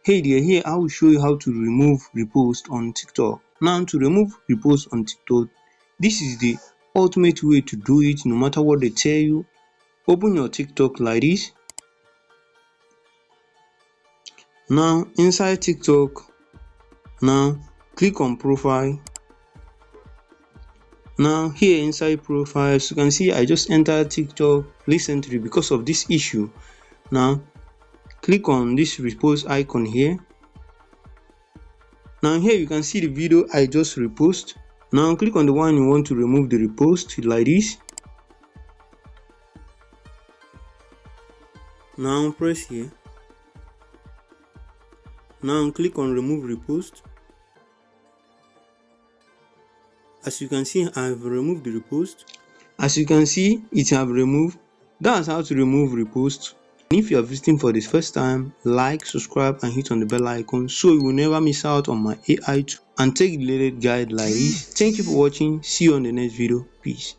Hey there, here I will show you how to remove repost on TikTok. Now to remove repost on TikTok, this is the ultimate way to do it no matter what they tell you. Open your TikTok like this. Now inside TikTok, now click on profile. Now here inside profiles, you can see I just entered TikTok recently because of this issue. Now click on this repost icon here. Now here you can see the video I just repost. Now click on the one you want to remove the repost like this. Now press here. Now click on remove repost. As you can see, I have removed the repost. As you can see, it have removed. That's how to remove repost. If you are visiting for the first time, like, subscribe and hit on the bell icon so you will never miss out on my AI tool and take the latest guide like this. Thank you for watching. See you on the next video. Peace.